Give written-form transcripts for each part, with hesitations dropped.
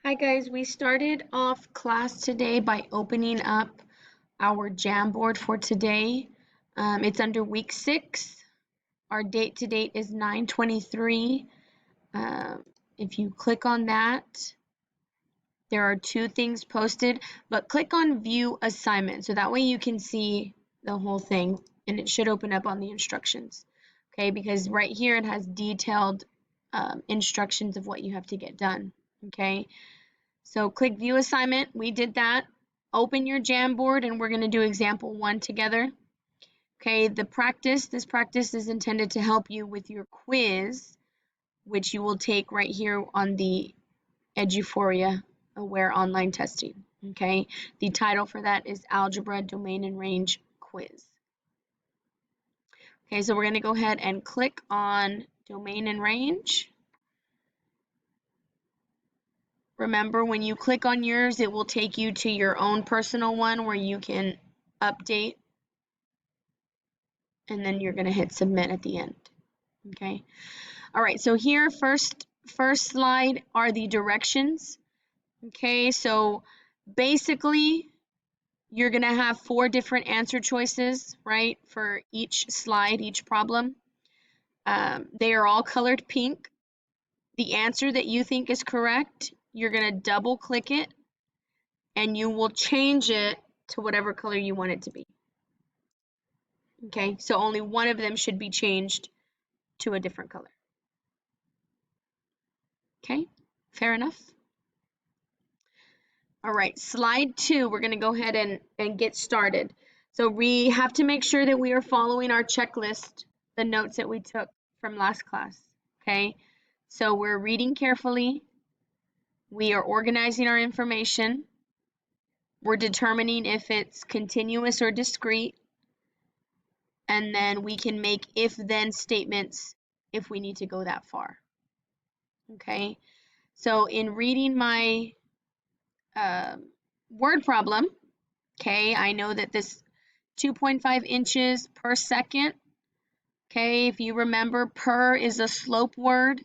Hi guys, we started off class today by opening up our Jamboard for today. It's under week 6. Our date to date is 9/23. If you click on that, there are 2 things posted, but click on view assignment so that way you can see the whole thing and it should open up on the instructions. Okay, because right here it has detailed instructions of what you have to get done. Okay. So click view assignment, we did that. Open your Jamboard and we're going to do example 1 together. Okay, this practice is intended to help you with your quiz, which you will take right here on the Eduphoria Aware Online Testing. Okay, the title for that is Algebra Domain and Range Quiz. Okay, so we're going to go ahead and click on Domain and Range. Remember, when you click on yours, it will take you to your own personal one where you can update, and then you're going to hit submit at the end. Okay. All right, so here, first slide are the directions. Okay, so basically, you're going to have 4 different answer choices, right, for each slide, each problem. They are all colored pink. The answer that you think is correct, you're going to double click it and you will change it to whatever color you want it to be. Okay, so only one of them should be changed to a different color. Okay, fair enough? All right, slide 2, we're going to go ahead and get started. So we have to make sure that we are following our checklist, the notes that we took from last class. Okay, so we're reading carefully. We are organizing our information. We're determining if it's continuous or discrete. And then we can make if-then statements if we need to go that far. Okay, so in reading my word problem, okay, I know that this 2.5 inches per second, okay, if you remember, per is a slope word.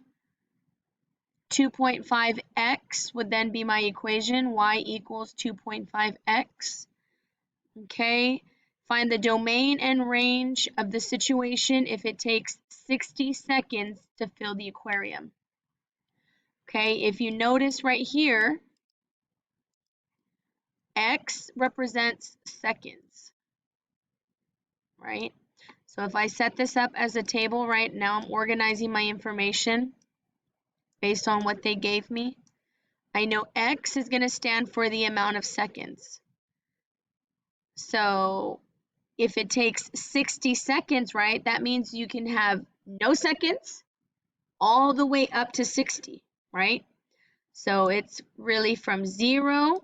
2.5x would then be my equation, y equals 2.5x. Okay, find the domain and range of the situation if it takes 60 seconds to fill the aquarium. Okay, if you notice right here, x represents seconds, right? So if I set this up as a table, right, now I'm organizing my information based on what they gave me. I know x is going to stand for the amount of seconds. So if it takes 60 seconds, right, that means you can have no seconds all the way up to 60, right? So it's really from 0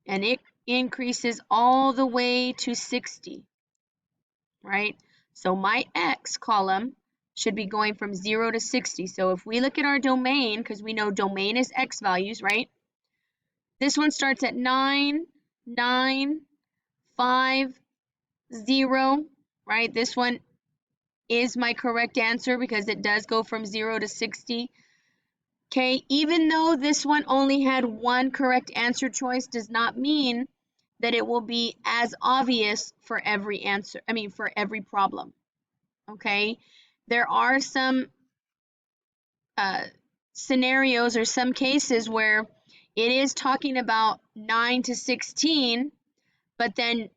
and it increases all the way to 60, right? So my x column should be going from 0 to 60. So if we look at our domain, because we know domain is x values, right? This one starts at 9, 9, 5, 0, right? This one is my correct answer because it does go from 0 to 60. Okay, even though this one only had one correct answer choice does not mean that it will be as obvious for every answer, for every problem. Okay, there are some scenarios or some cases where it is talking about 9 to 16, but then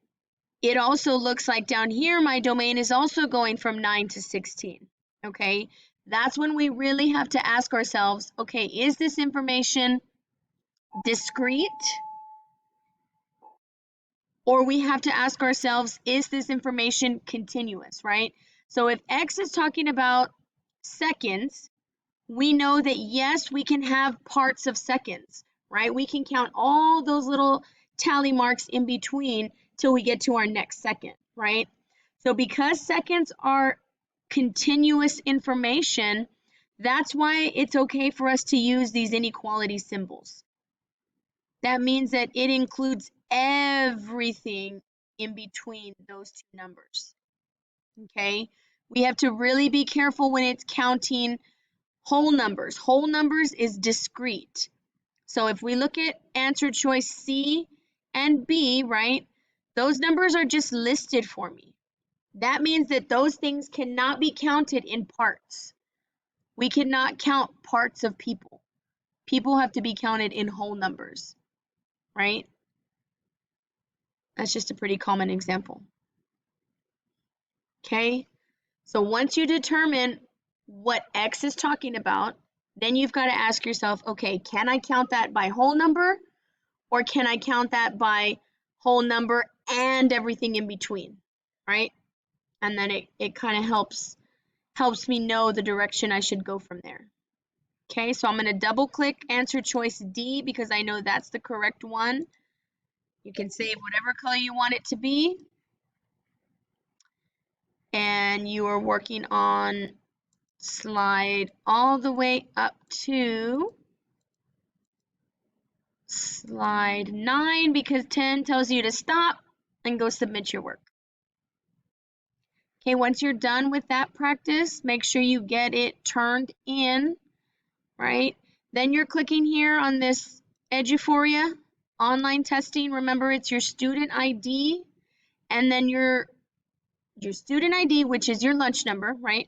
it also looks like down here my domain is also going from 9 to 16. Okay, that's when we really have to ask ourselves, okay, is this information discrete? Or we have to ask ourselves, is this information continuous, right? So if x is talking about seconds, we know that yes, we can have parts of seconds, right? We can count all those little tally marks in between till we get to our next second, right? So because seconds are continuous information, that's why it's okay for us to use these inequality symbols. That means that it includes everything in between those 2 numbers, okay? We have to really be careful when it's counting whole numbers. Whole numbers is discrete. So if we look at answer choice C and B, right, those numbers are just listed for me. That means that those things cannot be counted in parts. We cannot count parts of people. People have to be counted in whole numbers, right? That's just a pretty common example. Okay, so once you determine what X is talking about, then you've got to ask yourself, okay, can I count that by whole number, or can I count that by whole number and everything in between, right? And then it kind of helps me know the direction I should go from there. Okay, so I'm going to double click answer choice D because I know that's the correct one. You can save whatever color you want it to be. And you are working on slide all the way up to slide 9 because 10 tells you to stop and go submit your work. Okay, once you're done with that practice, make sure you get it turned in, right? Then you're clicking here on this Eduphoria online testing. Remember, it's your student ID and then your student ID, which is your lunch number, right?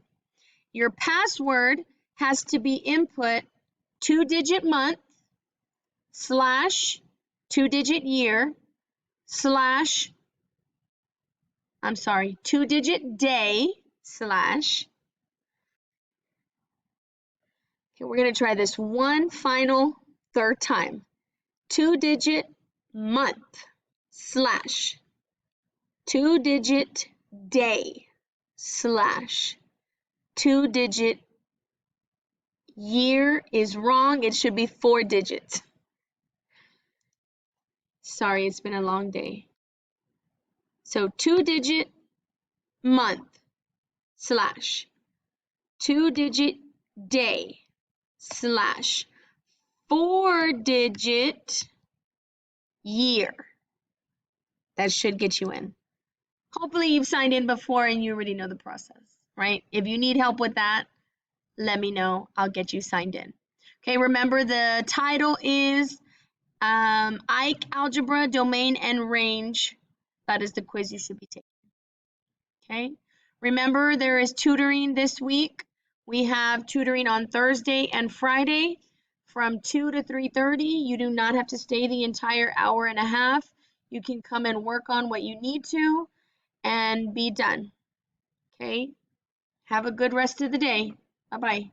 Your password has to be input 2-digit month slash 2-digit year slash 2-digit day slash. Okay, we're going to try this one final third time. 2-digit month slash 2-digit day slash 2-digit year is wrong. It should be 4 digits. Sorry, it's been a long day. So 2-digit month slash 2-digit day slash 4-digit year. That should get you in. Hopefully you've signed in before and you already know the process, right? If you need help with that, let me know. I'll get you signed in. Okay, remember the title is Ike Algebra, Domain and Range. That is the quiz you should be taking. Okay, remember there is tutoring this week. We have tutoring on Thursday and Friday from 2 to 3:30. You do not have to stay the entire hour and a half. You can come and work on what you need to and be done. Okay, have a good rest of the day. Bye-bye.